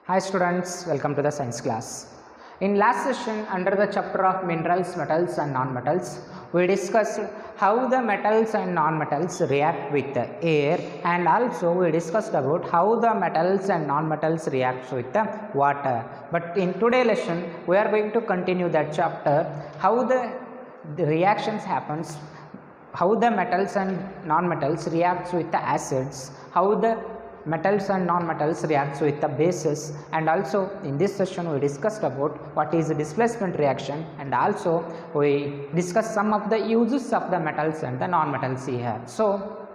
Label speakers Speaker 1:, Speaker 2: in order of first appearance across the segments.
Speaker 1: Hi students, welcome to the science class. In last session under the chapter of minerals, metals and non-metals, we discussed how the metals and non-metals react with the air, and also we discussed about how the metals and non-metals react with the water. But in today's lesson we are going to continue that chapter, how the reactions happens, how the metals and non-metals reacts with the acids, how the metals and non-metals reacts with the bases, and also in this session we discussed about what is the displacement reaction, and also we discussed some of the uses of the metals and the non-metals here. So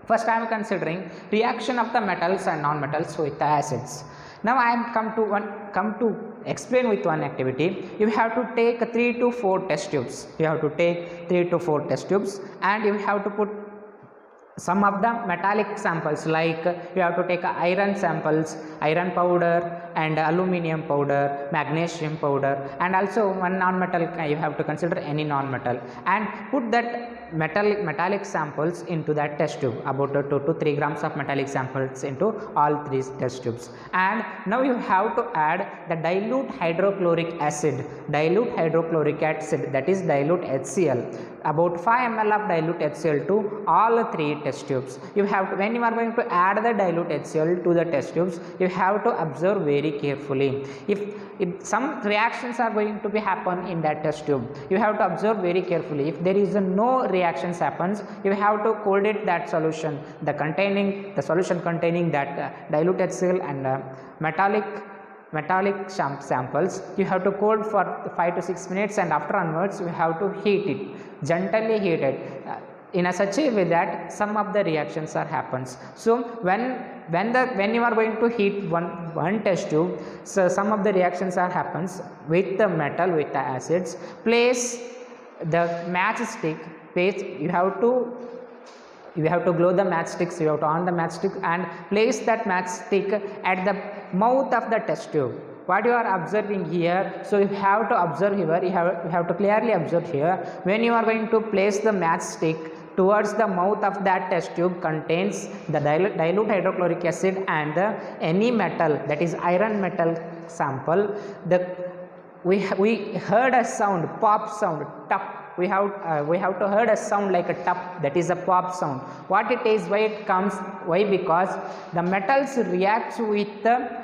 Speaker 1: first I am considering reaction of the metals and non-metals with the acids. Now I am come to explain with one activity. You have to take 3 to 4 test tubes. You have to take 3 to 4 test tubes, and you have to put some of the metallic samples, like you have to take iron samples, iron powder and aluminum powder, magnesium powder, and also one non-metal. You have to consider any non-metal and put that metallic samples into that test tube, about 2 to 3 grams of metallic samples into all 3 test tubes. And now you have to add the dilute hydrochloric acid, that is dilute HCl, about 5 ml of dilute HCl to all 3 test tubes. You have to, when you are going to add the dilute HCl to the test tubes, you have to observe very carefully. If some reactions are going to be happen in that test tube, you have to observe very carefully. If there is no reactions happens, you have to coldate that solution, the solution containing that dilute HCl and metallic samples. You have to cold for 5 to 6 minutes, and after onwards you have to heat it, gently heat it in a such a way that some of the reactions are happens. So when you are going to heat one test tube, so some of the reactions are happens with the metal, with the acids. Place the matchstick, you have to glow the matchsticks, you have to on the matchstick and place that matchstick at the mouth of the test tube. What you are observing here, so you have to observe here, you have to clearly observe here, when you are going to place the matchstick towards the mouth of that test tube contains the dilute hydrochloric acid and any metal, that is iron metal sample. We heard a sound, pop sound, tap. We have to heard a sound like a tap, that is a pop sound. What it is, why it comes, why? Because the metals reacts with the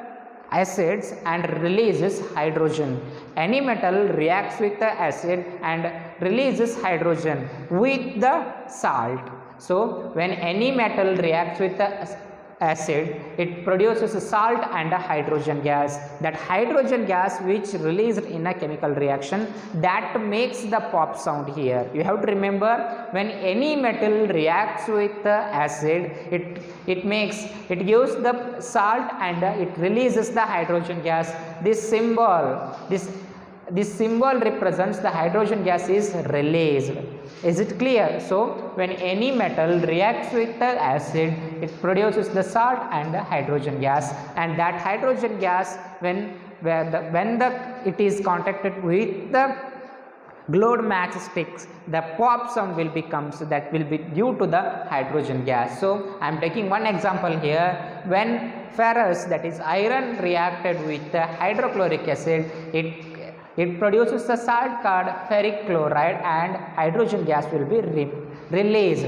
Speaker 1: acids and releases hydrogen. Any metal reacts with the acid and releases hydrogen with the salt. So when any metal reacts with the acid, it produces a salt and a hydrogen gas. That hydrogen gas which released in a chemical reaction, that makes the pop sound here. You have to remember, when any metal reacts with the acid, it gives the salt and it releases the hydrogen gas. This symbol represents the hydrogen gas is released. Is it clear? So when any metal reacts with the acid, it produces the salt and the hydrogen gas, and that hydrogen gas, when it is contacted with the glowed matchsticks, the pop sound will become, so that will be due to the hydrogen gas. So I am taking one example here. When ferrous, that is iron, reacted with the hydrochloric acid, it produces the salt called ferric chloride, and hydrogen gas will be released.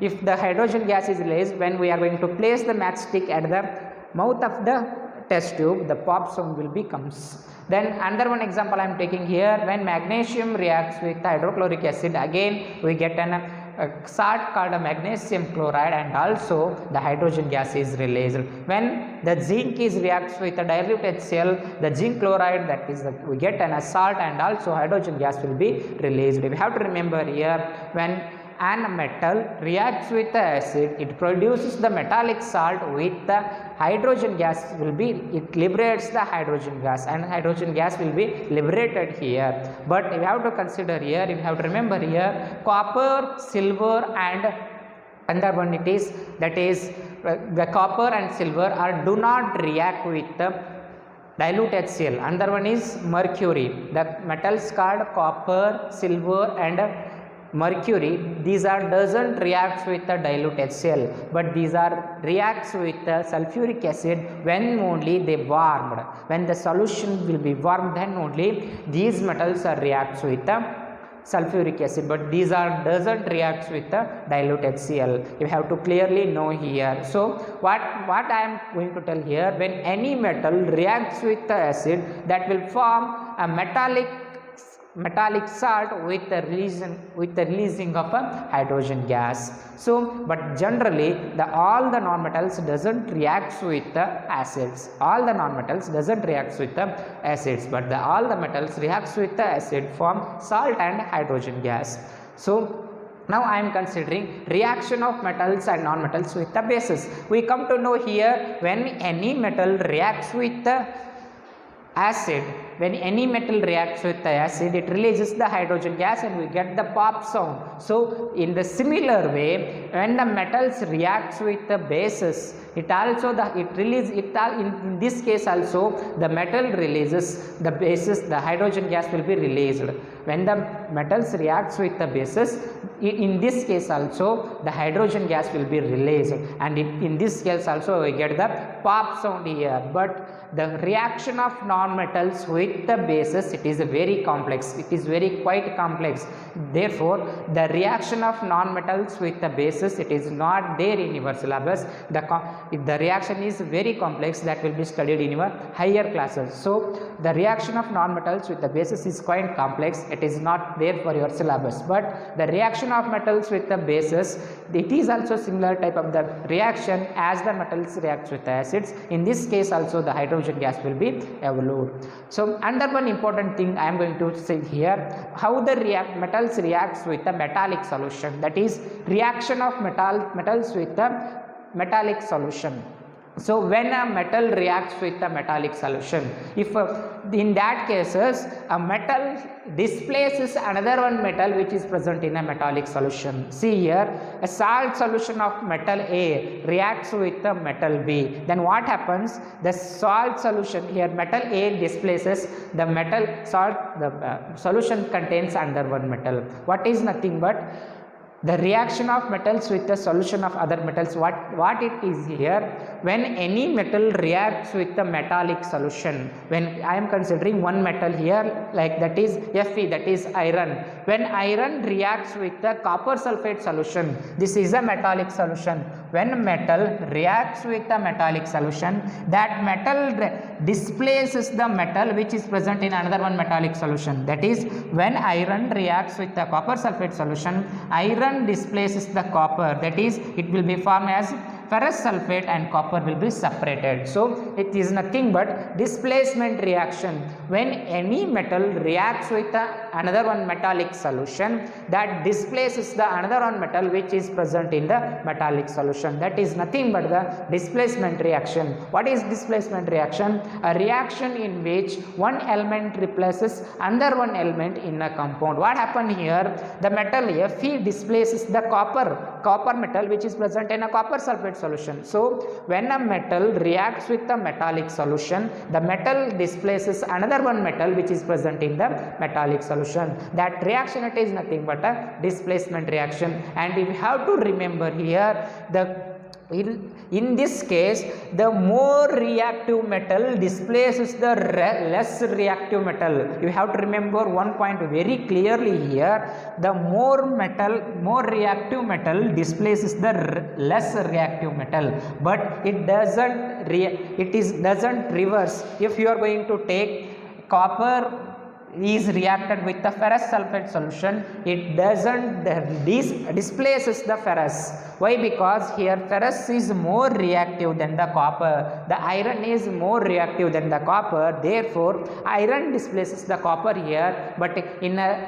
Speaker 1: If the hydrogen gas is released, when we are going to place the matchstick at the mouth of the test tube, the pop sound will becomes. Then another one example I am taking here, when magnesium reacts with hydrochloric acid, again we get a salt called a magnesium chloride, and also the hydrogen gas is released. When the zinc reacts with the dilute HCl, the zinc chloride, that is we get a salt, and also hydrogen gas will be released. We have to remember here, when an metal reacts with the acid, it produces the metallic salt with the hydrogen gas it liberates the hydrogen gas, and hydrogen gas will be liberated here. But you have to consider here, you have to remember here, copper, silver and another one it is, that is the copper and silver do not react with the dilute HCl. Another one is mercury. The metals called copper, silver and mercury, these are doesn't react with the dilute HCl, but these are reacts with the sulfuric acid when only they warmed. When the solution will be warmed, then only these metals are reacts with the sulfuric acid, but these are doesn't reacts with the dilute HCl. You have to clearly know here. So what I am going to tell here, when any metal reacts with the acid, that will form a metallic salt with the releasing of a hydrogen gas. So but generally all the nonmetals doesn't react with the acids. All the nonmetals doesn't react with the acids, but all the metals reacts with the acid, form salt and hydrogen gas. So now I am considering reaction of metals and nonmetals with the bases. We come to know here, when any metal reacts with the acid, when any metal reacts with the acid, it releases the hydrogen gas and we get the pop sound. So in the similar way, when the metals reacts with the bases, in this case also the metal releases the bases, the hydrogen gas will be released. When the metals reacts with the bases, in this case also the hydrogen gas will be released, and in this case also we get the pop sound here. But the reaction of non-metals with the bases, it is very complex, it is quite complex. Therefore the reaction of non-metals with the bases, it is not there in your syllabus. The reaction is very complex, that will be studied in your higher classes. So the reaction of non-metals with the bases is quite complex, it is not there for your syllabus. But the reaction of metals with the bases, it is also similar type of the reaction as the metals reacts with the acids. In this case also the hydrogen gas will be evolved. So another one important thing I am going to say here, how the metals reacts with the metallic solution, that is reaction of metals with the metallic solution. So when a metal reacts with a metallic solution, if in that cases a metal displaces another one metal which is present in a metallic solution. See here, a salt solution of metal A reacts with the metal B, then what happens, the salt solution here, metal A displaces the metal salt, the solution contains another one metal. What is nothing but the reaction of metals with the solution of other metals. What it is here, when any metal reacts with the metallic solution, when I am considering one metal here, like that is Fe, that is iron. When iron reacts with the copper sulfate solution, this is a metallic solution. When metal reacts with the metallic solution, that metal displaces the metal which is present in another one metallic solution. That is, when iron reacts with the copper sulfate solution, iron displaces the copper, that is, it will be formed as ferrous sulfate and copper will be separated. So it is nothing but displacement reaction. When any metal reacts with another one metallic solution, that displaces the another one metal which is present in the metallic solution. That is nothing but the displacement reaction. What is displacement reaction? A reaction in which one element replaces another one element in a compound. What happened here? The metal Fe displaces the copper metal which is present in a copper sulfate solution. So when a metal reacts with the metallic solution, the metal displaces another one metal which is present in the metallic solution. That reaction, it is nothing but a displacement reaction. And you have to remember here, in this case, the more reactive metal displaces the less reactive metal. You have to remember one point very clearly here, the more reactive metal displaces the less reactive metal, but it doesn't reverse. If you are going to take copper is reacted with the ferrous sulfate solution, it doesn't displaces the ferrous. Why? Because here ferrous is more reactive than the copper, the iron is more reactive than the copper, therefore iron displaces the copper here. But in a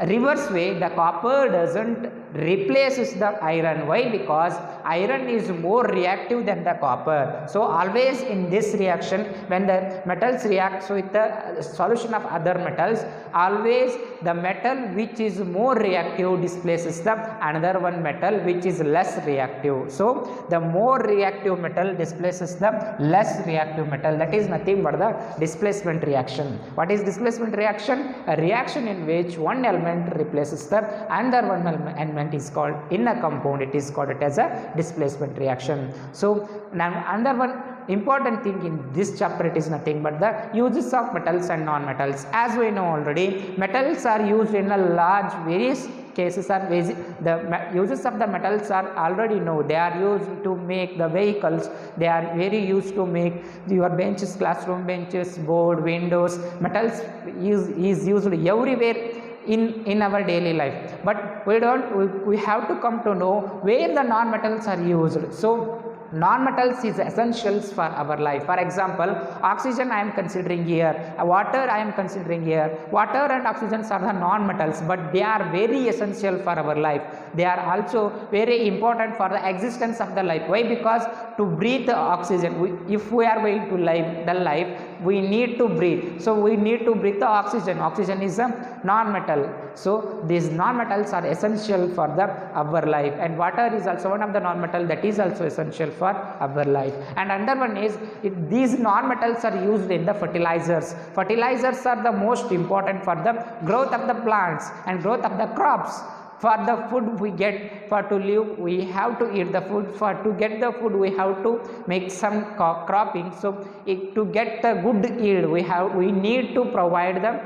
Speaker 1: reverse way, the copper doesn't replaces the iron. Why? Because iron is more reactive than the copper. So always in this reaction, when the metals reacts with the solution of other metals, always the metal which is more reactive displaces the another one metal which is less reactive. So the more reactive metal displaces the less reactive metal. That is nothing but the displacement reaction. What is displacement reaction? A reaction in which one element replaces the another one element is called, in a compound it is called it as a displacement reaction. So now another one important thing in this chapter, it is nothing but the uses of metals and non-metals. As we know already, metals are used in a large various cases. Are the uses of the metals are already know. They are used to make the vehicles, they are very used to make your benches, classroom benches, board, windows. Metals is used everywhere in our daily life, but we have to come to know where the non-metals are used. So non-metals is essentials for our life. For example, oxygen I am considering here, water I am considering here. Water and oxygen are the non-metals, but they are very essential for our life. They are also very important for the existence of the life. Why? Because to breathe the oxygen, if we are going to live the life, we need to breathe. So we need to breathe the oxygen. Oxygen is a non-metal. So these non-metals are essential for our life, and water is also one of the non-metal that is also essential for our life. And another one is, these non-metals are used in the fertilizers. Fertilizers are the most important for the growth of the plants and growth of the crops. For the food we get, for to live we have to eat the food. For to get the food we have to make some cropping. So to get the good yield we need to provide the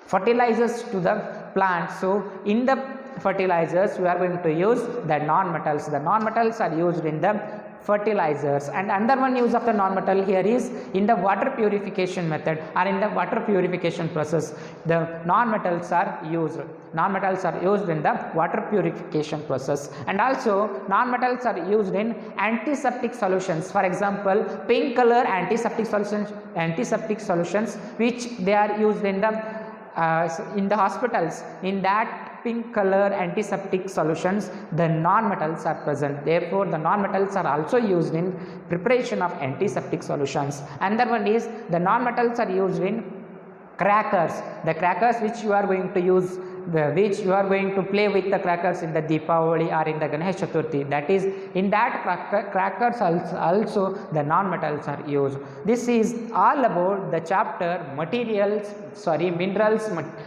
Speaker 1: fertilizers to the plant. So in the fertilizers we are going to use the non-metals. The non-metals are used in the fertilizers. And another one use of the non-metal here is in the water purification method or in the water purification process. The non-metals are used. Non-metals are used in the water purification process, and also non-metals are used in antiseptic solutions. For example, pink color antiseptic solutions which they are used in the hospitals. In that pink color antiseptic solutions, the non-metals are present. Therefore the non-metals are also used in preparation of antiseptic solutions. Another one is the non-metals are used in crackers. The crackers which you are going to use, which you are going to play with the crackers in the Deepavali or in the Ganesh Chaturthi, that is in that crackers also the non-metals are used. This is all about the chapter minerals,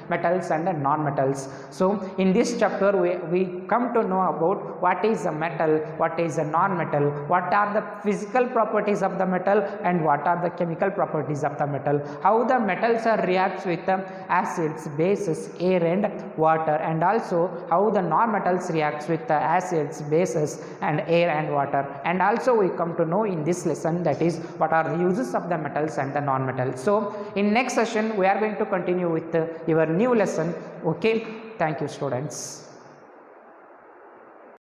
Speaker 1: metals and the non-metals. So in this chapter we come to know about what is a metal, what is a non-metal, what are the physical properties of the metal and what are the chemical properties of the metal, how the metals are reacts with the acids, bases, air and water, and also how the non-metals reacts with the acids, bases and air and water. And also we come to know in this lesson, that is what are the uses of the metals and the non-metals. So in next session we are going to continue with your new lesson. Okay, thank you students.